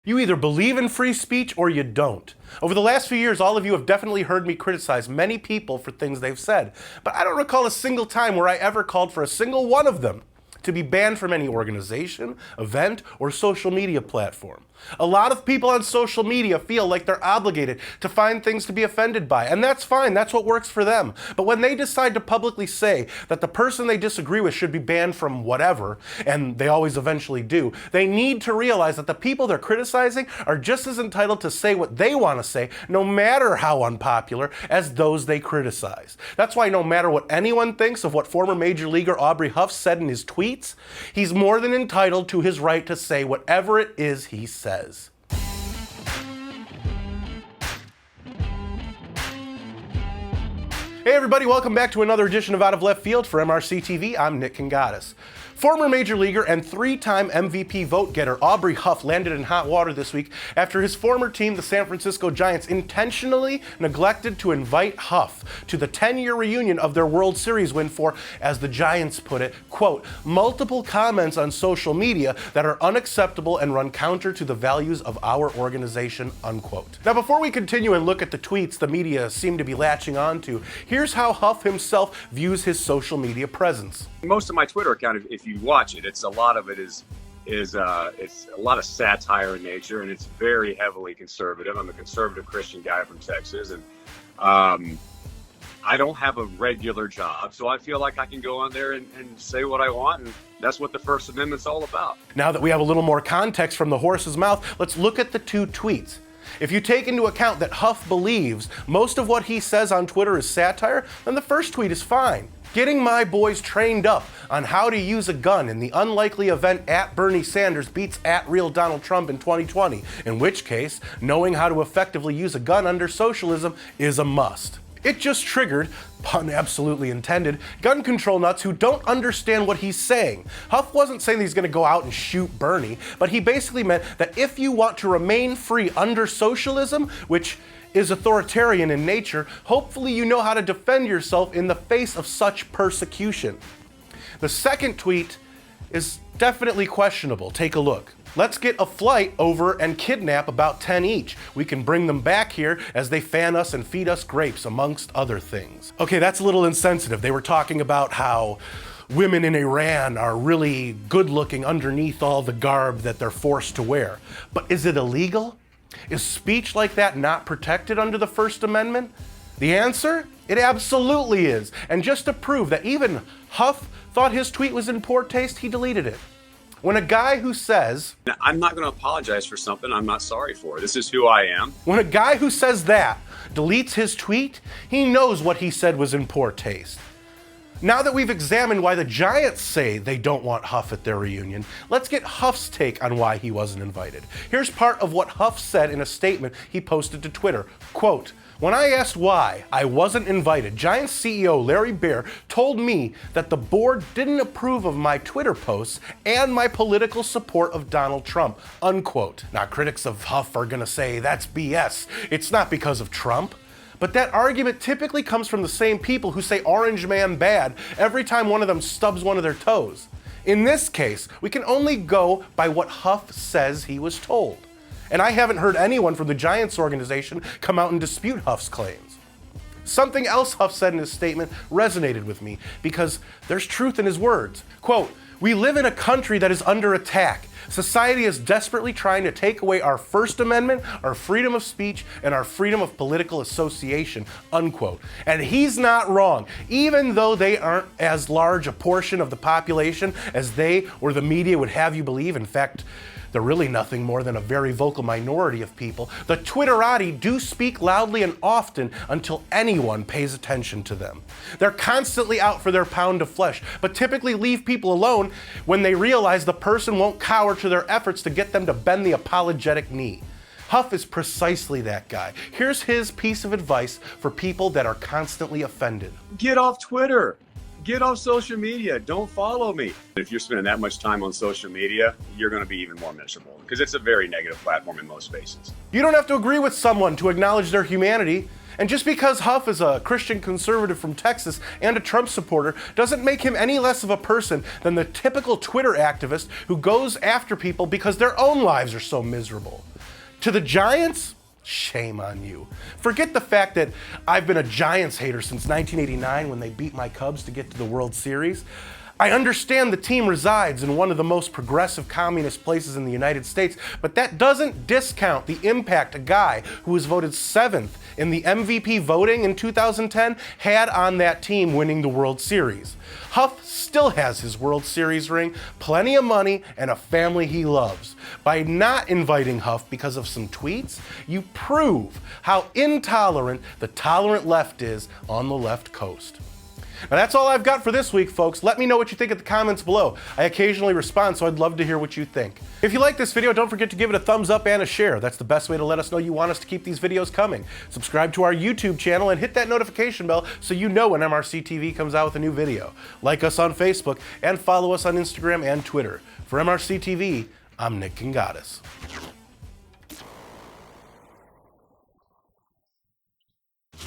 You either believe in free speech or you don't. Over the last few years, all of you have definitely heard me criticize many people for things they've said, but I don't recall a single time where I ever called for a single one of them to be banned from any organization, event, or social media platform. A lot of people on social media feel like they're obligated to find things to be offended by, and that's fine, that's what works for them. But when they decide to publicly say that the person they disagree with should be banned from whatever, and they always eventually do, they need to realize that the people they're criticizing are just as entitled to say what they want to say, no matter how unpopular, as those they criticize. That's why no matter what anyone thinks of what former Major Leaguer Aubrey Huff said in his tweets, he's more than entitled to his right to say whatever it is he says. Hey everybody, welcome back to another edition of Out of Left Field for MRC-TV. I'm Nick Kangadis. Former Major Leaguer and three-time MVP vote-getter Aubrey Huff landed in hot water this week after his former team, the San Francisco Giants, intentionally neglected to invite Huff to the 10-year reunion of their World Series win for, as the Giants put it, quote, multiple comments on social media that are unacceptable and run counter to the values of our organization, unquote. Now, before we continue and look at the tweets the media seem to be latching onto, here's how Huff himself views his social media presence. Most of my Twitter account, if you watch it, it's a lot of it is it's a lot of satire in nature, and it's very heavily conservative. I'm a conservative Christian guy from Texas, and I don't have a regular job, so I feel like I can go on there and say what I want, and that's what the First Amendment's all about. Now that we have a little more context from the horse's mouth, let's look at the two tweets. If you take into account that Huff believes most of what he says on Twitter is satire, then the first tweet is fine. Getting my boys trained up on how to use a gun in the unlikely event at Bernie Sanders beats at real Donald Trump in 2020, in which case, knowing how to effectively use a gun under socialism is a must. It just triggered, pun absolutely intended, gun control nuts who don't understand what he's saying. Huff wasn't saying that he's going to go out and shoot Bernie, but he basically meant that if you want to remain free under socialism, which is authoritarian in nature, hopefully you know how to defend yourself in the face of such persecution. The second tweet is definitely questionable. Take a look. Let's get a flight over and kidnap about 10 each. We can bring them back here as they fan us and feed us grapes, amongst other things. Okay, that's a little insensitive. They were talking about how women in Iran are really good looking underneath all the garb that they're forced to wear. But is it illegal? Is speech like that not protected under the First Amendment? The answer? It absolutely is. And just to prove that even Huff thought his tweet was in poor taste, he deleted it. When a guy who says, I'm not going to apologize for something I'm not sorry for. This is who I am. When a guy who says that deletes his tweet, he knows what he said was in poor taste. Now that we've examined why the Giants say they don't want Huff at their reunion, let's get Huff's take on why he wasn't invited. Here's part of what Huff said in a statement he posted to Twitter. Quote, when I asked why I wasn't invited, Giants CEO Larry Baer told me that the board didn't approve of my Twitter posts and my political support of Donald Trump, unquote. Now, critics of Huff are gonna say that's BS. It's not because of Trump. But that argument typically comes from the same people who say Orange Man bad every time one of them stubs one of their toes. In this case, we can only go by what Huff says he was told. And I haven't heard anyone from the Giants organization come out and dispute Huff's claims. Something else Huff said in his statement resonated with me because there's truth in his words. Quote, we live in a country that is under attack. Society is desperately trying to take away our First Amendment, our freedom of speech, and our freedom of political association, unquote. And he's not wrong, even though they aren't as large a portion of the population as they or the media would have you believe. In fact, they're really nothing more than a very vocal minority of people. The Twitterati do speak loudly and often until anyone pays attention to them. They're constantly out for their pound of flesh, but typically leave people alone when they realize the person won't cower to their efforts to get them to bend the apologetic knee. Huff is precisely that guy. Here's his piece of advice for people that are constantly offended. Get off Twitter. Get off social media. Don't follow me. If you're spending that much time on social media, you're going to be even more miserable because it's a very negative platform in most spaces. You don't have to agree with someone to acknowledge their humanity. And just because Huff is a Christian conservative from Texas and a Trump supporter doesn't make him any less of a person than the typical Twitter activist who goes after people because their own lives are so miserable. To the Giants, shame on you. Forget the fact that I've been a Giants hater since 1989 when they beat my Cubs to get to the World Series. I understand the team resides in one of the most progressive communist places in the United States, but that doesn't discount the impact a guy who was voted 7th in the MVP voting in 2010 had on that team winning the World Series. Huff still has his World Series ring, plenty of money, and a family he loves. By not inviting Huff because of some tweets, you prove how intolerant the tolerant left is on the left coast. Now that's all I've got for this week, folks. Let me know what you think in the comments below. I occasionally respond, so I'd love to hear what you think. If you like this video, don't forget to give it a thumbs up and a share. That's the best way to let us know you want us to keep these videos coming. Subscribe to our YouTube channel and hit that notification bell so you know when MRC-TV comes out with a new video. Like us on Facebook and follow us on Instagram and Twitter. For MRC-TV, I'm Nick Kangadis.